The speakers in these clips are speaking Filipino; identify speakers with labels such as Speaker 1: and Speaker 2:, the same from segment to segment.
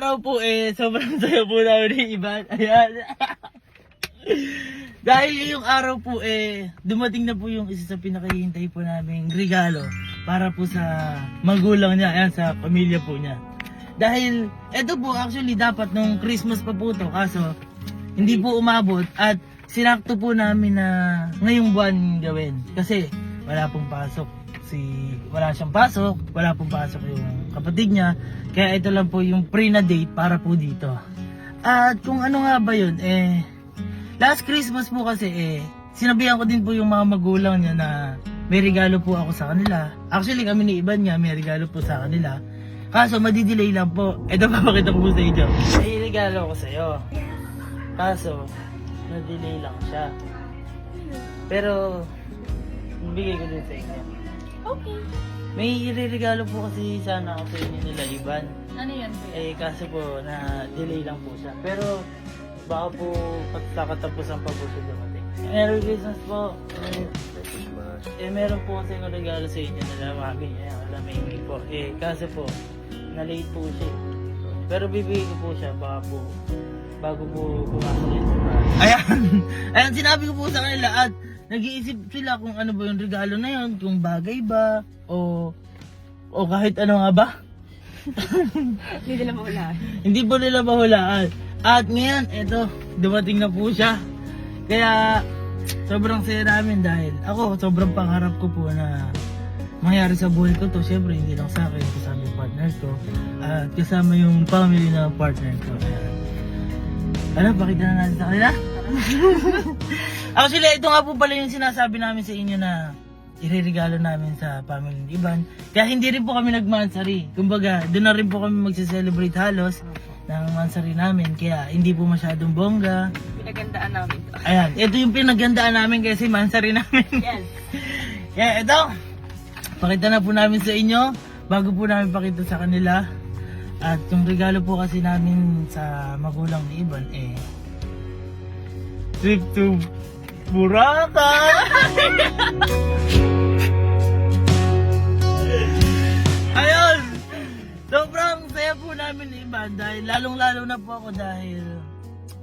Speaker 1: araw po sobrang saya po namin ni Ivan. Ayan. Dahil yung araw po dumating na po yung isa sa pinakahihintay po naming regalo para po sa magulang niya, ayan, sa pamilya po niya. Dahil eto po actually dapat nung Christmas pa po to, kaso hindi po umabot at sinakto po namin na ngayong buwan gawin kasi wala pong pasok. Wala siyang pasok, wala pong pasok yung kapatid niya, kaya ito lang po yung pre na date para po dito. At kung ano nga ba yun, last Christmas po kasi sinabihan ko din po yung mga magulang niya na may regalo po ako sa kanila. Actually kami ni Ivan niya may regalo po sa kanila. Kaso madidelay lang po. Ito papakita ko po sa inyo. May regalo ko sa'yo. Kaso na-delay lang siya. Pero bigay ko din sa inyo.
Speaker 2: Okay.
Speaker 1: May ireregalo po kasi sana ako sa inyo nila Ivan.
Speaker 2: Ano yan, kuya?
Speaker 1: Kaso po na-delay lang po siya. Pero baka po pagkakatapusan pa po siya dumating. Merry Christmas po. Meron po kasi yung regalo sa inyo nila mami. Wala may hindi po. Kaso po, na-late po siya. Pero bibigay ko po siya bago po pumasok yun sa bahay. Ayan, sinabi ko po sa kanila at nag-iisip sila kung ano ba yung regalo na yun, kung bagay ba, o kahit ano nga ba.
Speaker 2: Hindi nila mahulaan.
Speaker 1: Hindi po nila mahulaan. At ngayon, eto, dumating na po siya. Kaya, sobrang saya namin dahil ako, sobrang pangarap ko po na mangyari sa buhay ko to. Siyempre, hindi lang sa akin, kasama yung partner ko. At kasama yung family na partner ko. Ano, pakita na natin sa kanila? Actually, ito nga po pala yung sinasabi namin sa inyo na ireregalo namin sa family ni Ivan. Kaya hindi rin po kami nag-mansari. Kumbaga, doon na rin po kami magse-celebrate halos ng mansari namin. Kaya hindi po masyadong bongga.
Speaker 2: Pinagandaan namin to.
Speaker 1: Ayan, ito yung pinagandaan namin kasi mansari namin.
Speaker 2: Yes.
Speaker 1: Kaya ito, pakita na po namin sa inyo bago po namin pakita sa kanila. At yung regalo po kasi namin sa magulang ni Ivan trip to Boracay! Ayun! Sobrang saya po namin ni Ivan dahil lalong-lalo na po ako dahil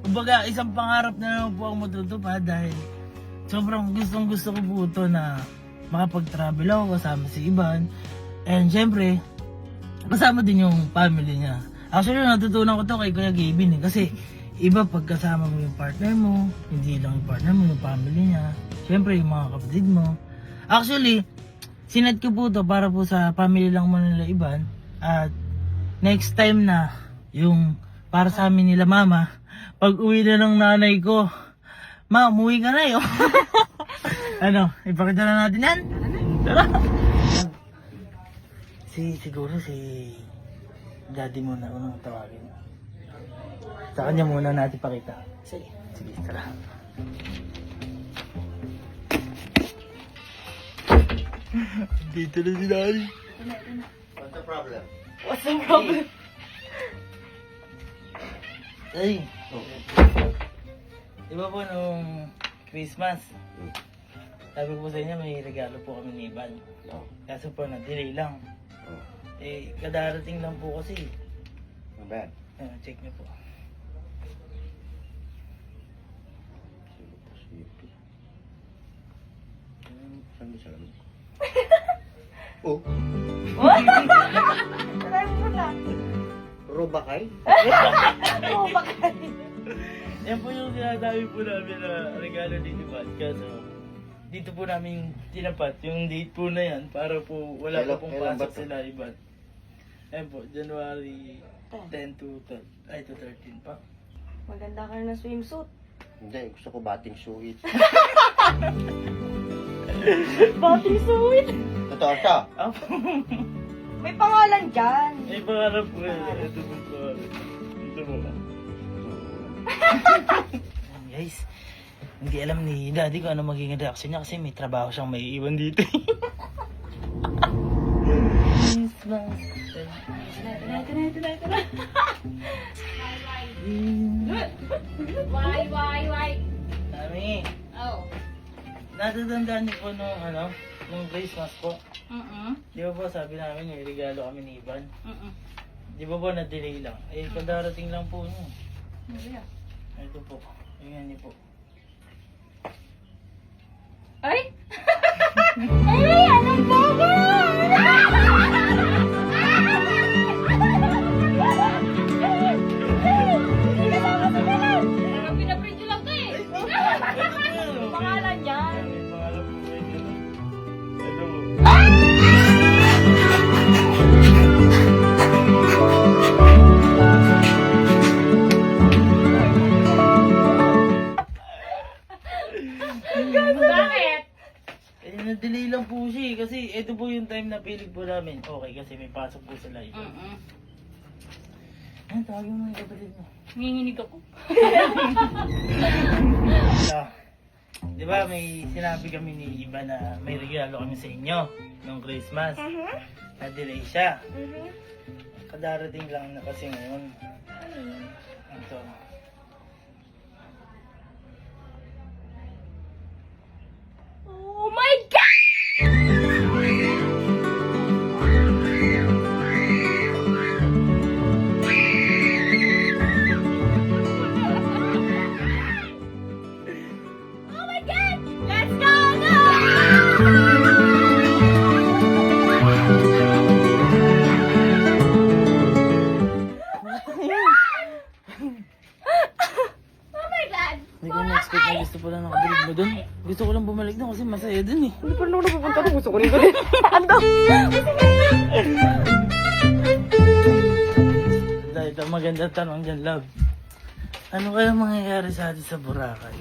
Speaker 1: kumbaga isang pangarap na naman po ako matutupad dahil sobrang gustong-gusto ko po ito na makapag-travel ako kasama si Ivan. And syempre, kasama din yung family niya. Actually, natutunan ko to kay Kuya Gavin kasi iba pagkasama mo yung partner mo, hindi lang yung partner mo, yung family niya. Syempre, yung mga kapatid mo. Actually, sinet ko po to para po sa family lang mo nila Ivan. At next time na, yung para sa amin nila mama, pag uwi na ng nanay ko, ma, umuwi ka na yun. Ano, ipakita na natin yan? Tara! Siguro si daddy mo na unang tawagin. Sa kanya muna natin pakita. Sige, tara. Dito na si daddy.
Speaker 3: What's the problem?
Speaker 2: What's the problem?
Speaker 1: Ay, di ba po nung Christmas, sabi ko po sa inyo may regalo po kami ni Ivan. Kaso po na-delay lang. Kadarating lang po kasi.
Speaker 3: Not bad.
Speaker 1: Check niyo po.
Speaker 3: Saan ba siya lang? Oh,
Speaker 2: Try mo na.
Speaker 3: Robakay?
Speaker 2: Oo, bakit?
Speaker 1: Yan po yung sinasabi po namin na regalo ni Ivan. Kaso dito po namin tinapat yung date po na yan para po wala pa pong
Speaker 3: Kailan ba
Speaker 1: pasok
Speaker 3: to?
Speaker 1: sila Ivan. Ayan po, January 10 to 13 pa.
Speaker 2: Maganda ka na ng swimsuit.
Speaker 3: Hindi, gusto ko bating suit.
Speaker 2: Bating suit.
Speaker 3: Totoo siya.
Speaker 2: May pangalan dyan.
Speaker 1: May pangarap po yun. Ito po pangarap. Ito po. Guys, hindi alam ni daddy kung ano magiging reaction niya kasi may trabaho siyang may iwan dito.
Speaker 2: Ito na. Why?
Speaker 1: Mami,
Speaker 2: Oh.
Speaker 1: natatandaan niyo po nung Christmas po.
Speaker 2: Mm-mm.
Speaker 1: Di ba po sabi namin may regalo kami ni Ivan?
Speaker 2: Mm-mm.
Speaker 1: Di ba po na-delay lang? Eh, kadarating lang po niyo.
Speaker 2: Ano
Speaker 1: Ito po. Ayan niyo po.
Speaker 2: Ay! Ay! Anong bobo? Pinaprint nyo lang to eh. Pangalan yan.
Speaker 1: May pangalan po kayo dito. Ito po.
Speaker 2: Bakit?
Speaker 1: Eh, na-delay lang po siya eh. Kasi ito po yung time na pilig po namin. Okay, kasi may pasok po sa live. Ayan, tawagin mo yung kapatid mo.
Speaker 2: Nanginginig ako.
Speaker 1: So, di ba may sinabi kami ni Iba na may regalo kami sa inyo nung Christmas. Na-delay siya. Kadarating lang na kasi ngayon. Ito.
Speaker 2: Oh my God! Oh my God! Let's go now! Oh my God!
Speaker 1: Hindi ko na-expect na gusto pala nakabalik mo dun. Gusto ko lang bumalik doon kasi masaya dun eh.
Speaker 2: Hindi pa naman napupunta doon. Gusto ko rin ko din.
Speaker 1: Dahil ito magandang tanong dyan, love. Ano kaya mangyayari sa atin sa Boracay?